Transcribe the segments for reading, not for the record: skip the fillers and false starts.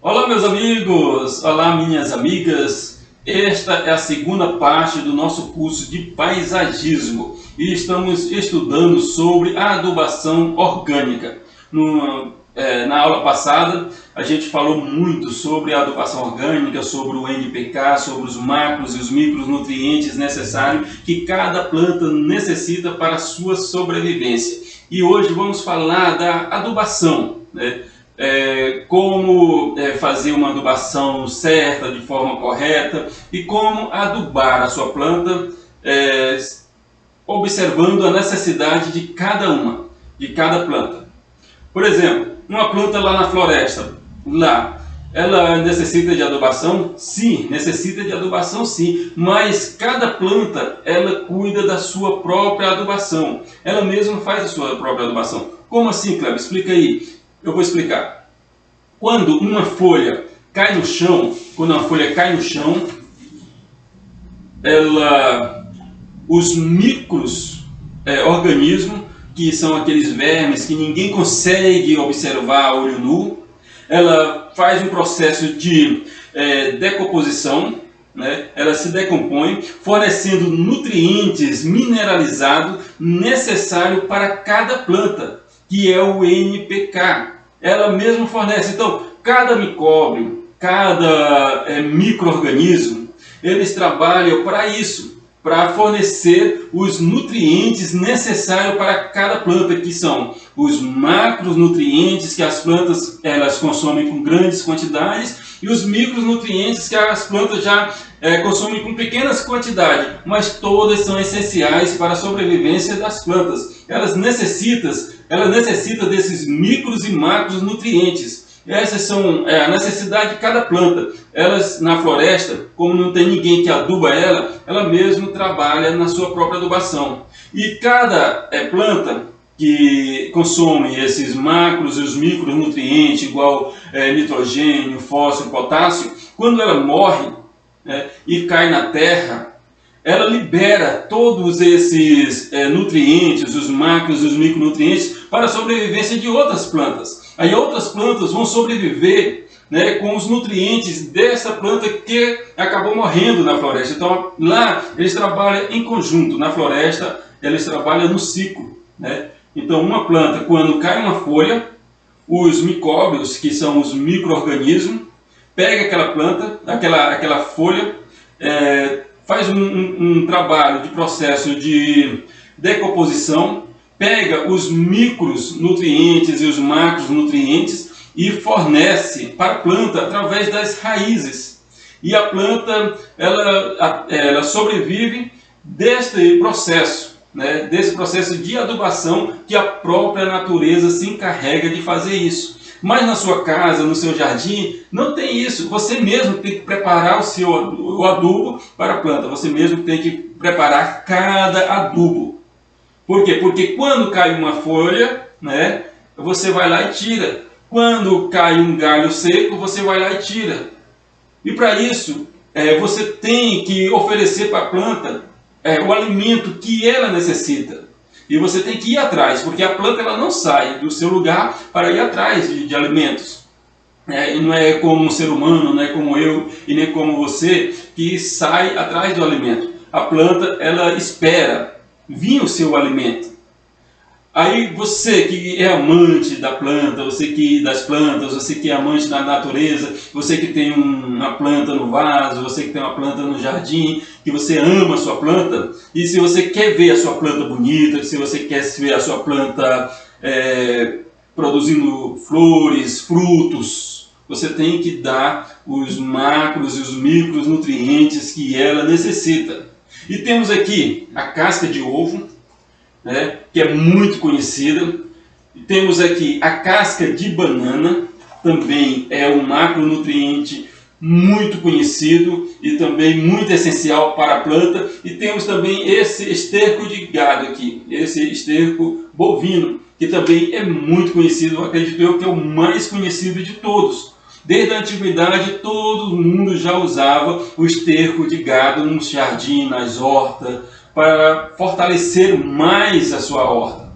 Olá, meus amigos! Olá, minhas amigas! Esta é a segunda parte do nosso curso de paisagismo e estamos estudando sobre a adubação orgânica. Na aula passada, a gente falou muito sobre a adubação orgânica, sobre o NPK, sobre os macros e os micronutrientes necessários que cada planta necessita para a sua sobrevivência. E hoje vamos falar da adubação, né? Como fazer uma adubação certa, de forma correta, e como adubar a sua planta, observando a necessidade de cada planta. Por exemplo, uma planta lá na floresta, ela necessita de adubação? Sim, necessita de adubação sim, mas cada planta, ela cuida da sua própria adubação, ela mesma faz a sua própria adubação. Como assim, Cleber? Explica aí. Eu vou explicar. Quando uma folha cai no chão, os micro-organismos, que são aqueles vermes que ninguém consegue observar a olho nu, ela faz um processo de decomposição, né? Ela se decompõe, fornecendo nutrientes mineralizados necessários para cada planta, que é o NPK. Ela mesma fornece. Então, cada micróbio, cada micro-organismo, eles trabalham para isso, para fornecer os nutrientes necessários para cada planta, que são os macronutrientes que as plantas elas consomem com grandes quantidades, e os micronutrientes que as plantas já consomem com pequenas quantidades, mas todas são essenciais para a sobrevivência das plantas. Ela necessita desses micros e macros nutrientes. Essas são a necessidade de cada planta. Elas, na floresta, como não tem ninguém que aduba ela mesma trabalha na sua própria adubação. E cada planta que consome esses macros e os micronutrientes, igual nitrogênio, fósforo, potássio, quando ela morre e cai na terra, ela libera todos esses nutrientes, os macros e os micronutrientes, para a sobrevivência de outras plantas. Aí outras plantas vão sobreviver, né, com os nutrientes dessa planta que acabou morrendo na floresta. Então lá eles trabalham em conjunto. Na floresta eles trabalham no ciclo, né? Então uma planta, quando cai uma folha, os micróbios, que são os micro-organismos, pega aquela planta, aquela folha, faz um trabalho de processo de decomposição, pega os micronutrientes e os macronutrientes e fornece para a planta através das raízes. E a planta ela sobrevive desse processo, né, desse processo de adubação, que a própria natureza se encarrega de fazer isso. Mas na sua casa, no seu jardim, não tem isso. Você mesmo tem que preparar o adubo para a planta. Você mesmo tem que preparar cada adubo. Por quê? Porque quando cai uma folha, né, você vai lá e tira. Quando cai um galho seco, você vai lá e tira. E para isso, você tem que oferecer para a planta o alimento que ela necessita. E você tem que ir atrás, porque a planta ela não sai do seu lugar para ir atrás de alimentos. E não é como um ser humano, não é como eu e nem como você, que sai atrás do alimento. A planta ela espera vir o seu alimento. Aí você que é amante da planta, das plantas, você que é amante da natureza, você que tem uma planta no vaso, você que tem uma planta no jardim, que você ama a sua planta, e se você quer ver a sua planta bonita, se você quer ver a sua planta produzindo flores, frutos, você tem que dar os macros e os micronutrientes que ela necessita. E temos aqui a casca de ovo, que é muito conhecida. Temos aqui a casca de banana, também é um macronutriente muito conhecido e também muito essencial para a planta. E temos também esse esterco de gado aqui, esse esterco bovino, que também é muito conhecido, acredito eu que é o mais conhecido de todos. Desde a antiguidade, todo mundo já usava o esterco de gado no jardim, nas hortas, para fortalecer mais a sua horta.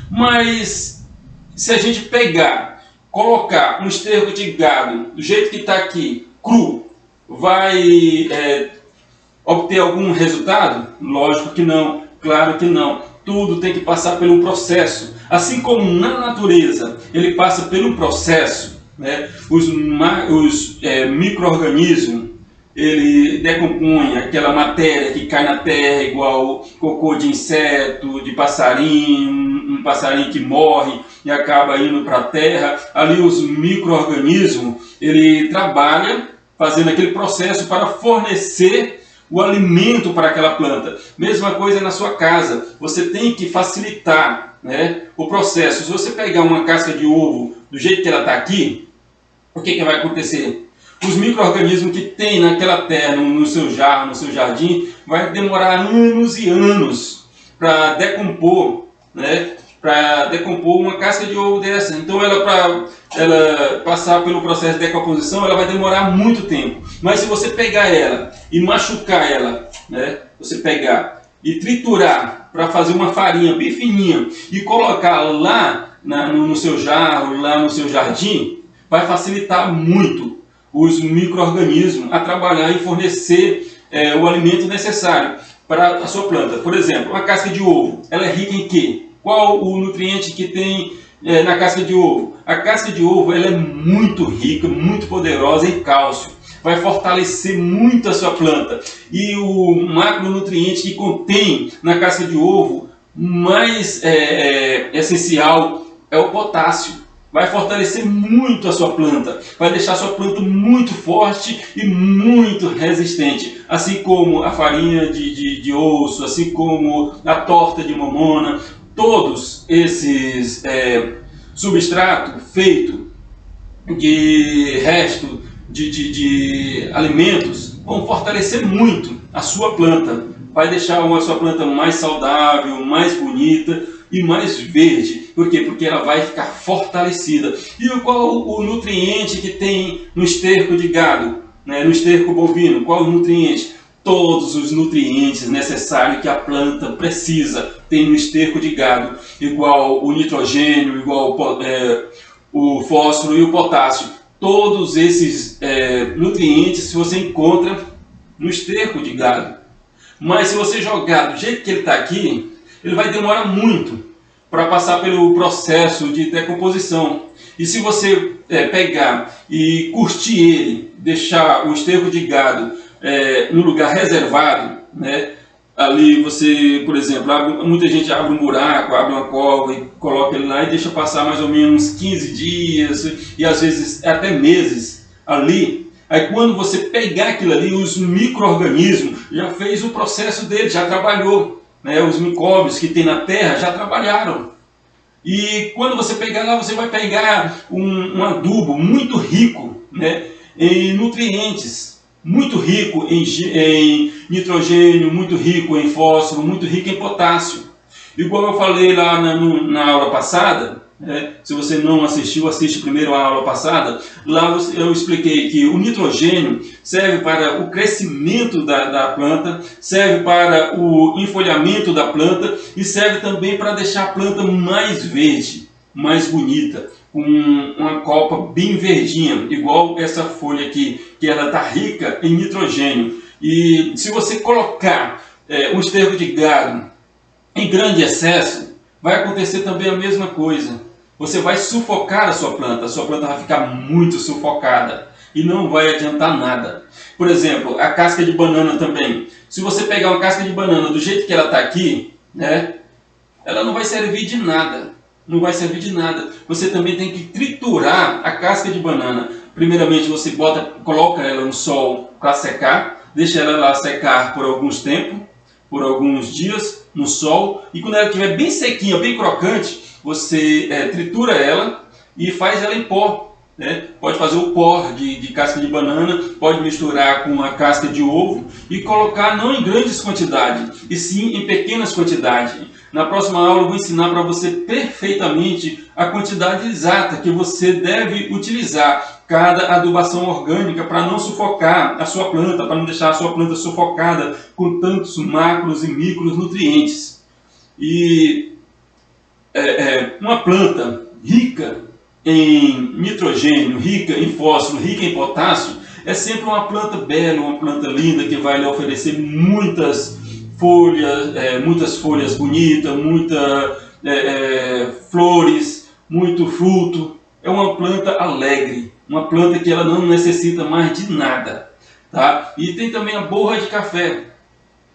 Mas se a gente pegar colocar um esterco de gado do jeito que está aqui, cru, vai obter algum resultado? Lógico que não, claro que não. Tudo tem que passar por um processo. Assim como na natureza ele passa por um processo, né? Os micro-organismos, ele decompõe aquela matéria que cai na terra, igual cocô de inseto, de passarinho, um passarinho que morre e acaba indo para a terra. Ali os micro-organismos, ele trabalha fazendo aquele processo para fornecer o alimento para aquela planta. Mesma coisa na sua casa, você tem que facilitar, né, o processo. Se você pegar uma casca de ovo do jeito que ela está aqui, o que vai acontecer? Os micro-organismos que tem naquela terra, no seu jarro, no seu jardim, vai demorar anos e anos para decompor, né? Para decompor uma casca de ovo dessa. Então, para ela passar pelo processo de decomposição, ela vai demorar muito tempo. Mas se você pegar ela e machucar ela, né? Você pegar e triturar para fazer uma farinha bem fininha e colocar lá no seu jarro, lá no seu jardim, vai facilitar muito os micro-organismos a trabalhar e fornecer o alimento necessário para a sua planta. Por exemplo, uma casca de ovo, ela é rica em quê? Qual o nutriente que tem na casca de ovo? A casca de ovo ela é muito rica, muito poderosa em cálcio. Vai fortalecer muito a sua planta. E o macronutriente que contém na casca de ovo, mais essencial, é o potássio. Vai fortalecer muito a sua planta, vai deixar a sua planta muito forte e muito resistente. Assim como a farinha de osso, assim como a torta de mamona, todos esses substratos feitos de resto de alimentos vão fortalecer muito a sua planta. Vai deixar a sua planta mais saudável, mais bonita e mais verde. Por quê? Porque ela vai ficar fortalecida. E qual o nutriente que tem no esterco de gado, né? No esterco bovino? Qual o nutriente? Todos os nutrientes necessários que a planta precisa tem no esterco de gado, igual o nitrogênio, igual o fósforo e o potássio. Todos esses nutrientes você encontra no esterco de gado. Mas se você jogar do jeito que ele está aqui, ele vai demorar muito para passar pelo processo de decomposição. E se você pegar e curtir ele, deixar o esterco de gado no lugar reservado, né? Ali você, por exemplo, muita gente abre um buraco, abre uma cova e coloca ele lá e deixa passar mais ou menos 15 dias e às vezes até meses ali. Aí quando você pegar aquilo ali, os micro-organismos já fez o processo dele, já trabalhou. Né? Os micróbios que tem na terra já trabalharam. E quando você pegar lá, você vai pegar um adubo muito rico, né, em nutrientes, muito rico em nitrogênio, muito rico em fósforo, muito rico em potássio. Igual eu falei lá na aula passada, se você não assistiu, assiste primeiro a aula passada. Lá eu expliquei que o nitrogênio serve para o crescimento da planta, serve para o enfolhamento da planta e serve também para deixar a planta mais verde, mais bonita, com uma copa bem verdinha, igual essa folha aqui, que ela está rica em nitrogênio. E se você colocar um esterco de gado em grande excesso, vai acontecer também a mesma coisa. Você vai sufocar a sua planta vai ficar muito sufocada e não vai adiantar nada. Por exemplo, a casca de banana também. Se você pegar uma casca de banana do jeito que ela está aqui, né, ela não vai servir de nada. Não vai servir de nada. Você também tem que triturar a casca de banana. Primeiramente você coloca ela no sol para secar, deixa ela lá secar por alguns tempos, por alguns dias no sol, e quando ela estiver bem sequinha, bem crocante, você tritura ela e faz ela em pó. Né? Pode fazer o pó de casca de banana, pode misturar com a casca de ovo e colocar não em grandes quantidades, e sim em pequenas quantidades. Na próxima aula eu vou ensinar para você perfeitamente a quantidade exata que você deve utilizar cada adubação orgânica para não sufocar a sua planta, para não deixar a sua planta sufocada com tantos macros e micros nutrientes. E uma planta rica em nitrogênio, rica em fósforo, rica em potássio, é sempre uma planta bela, uma planta linda que vai lhe oferecer muitas folhas bonitas, muitas flores, muito fruto. É uma planta alegre, uma planta que ela não necessita mais de nada, tá? E tem também a borra de café.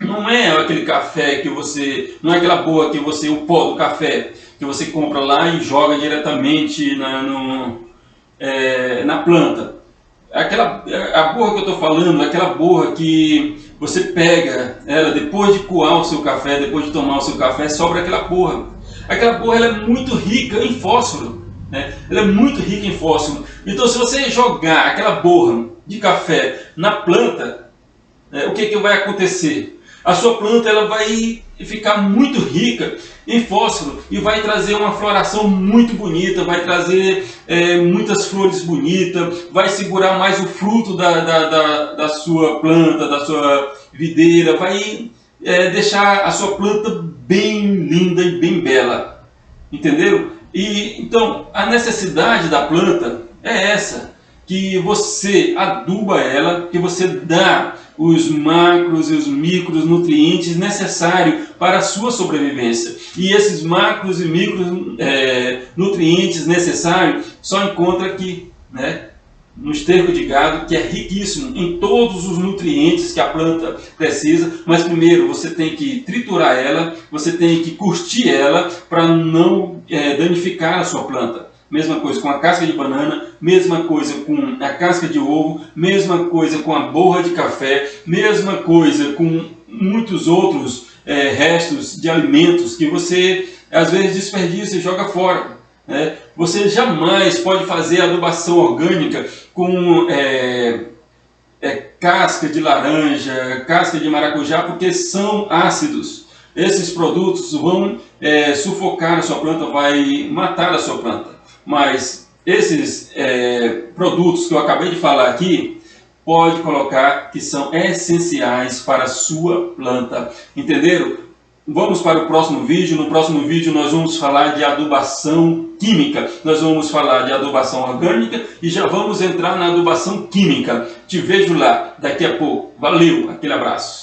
Não é aquele café que você, não é aquela borra que você, o pó do café que você compra lá e joga diretamente na planta. A borra que eu estou falando é aquela borra que você pega ela depois de coar o seu café, depois de tomar o seu café, sobra aquela borra. Aquela borra ela é muito rica em fósforo, né? Ela é muito rica em fósforo. Então, se você jogar aquela borra de café na planta, o que vai acontecer? A sua planta ela vai ficar muito rica em fósforo e vai trazer uma floração muito bonita, vai trazer muitas flores bonitas, vai segurar mais o fruto da sua planta, da sua videira, vai deixar a sua planta bem linda e bem bela, entenderam? E então a necessidade da planta é essa, que você aduba ela, que você dá os macros e os micros nutrientes necessários para a sua sobrevivência. E esses macros e micros nutrientes necessários só encontra aqui, né? No esterco de gado, que é riquíssimo em todos os nutrientes que a planta precisa, mas primeiro você tem que triturar ela, você tem que curtir ela para não danificar a sua planta. Mesma coisa com a casca de banana, mesma coisa com a casca de ovo, mesma coisa com a borra de café, mesma coisa com muitos outros restos de alimentos que você às vezes desperdiça e joga fora. Você jamais pode fazer adubação orgânica com casca de laranja, casca de maracujá, porque são ácidos. Esses produtos vão sufocar a sua planta, vai matar a sua planta. Mas esses produtos que eu acabei de falar aqui, pode colocar que são essenciais para a sua planta. Entenderam? Vamos para o próximo vídeo. No próximo vídeo nós vamos falar de adubação química. Nós vamos falar de adubação orgânica e já vamos entrar na adubação química. Te vejo lá daqui a pouco. Valeu, aquele abraço.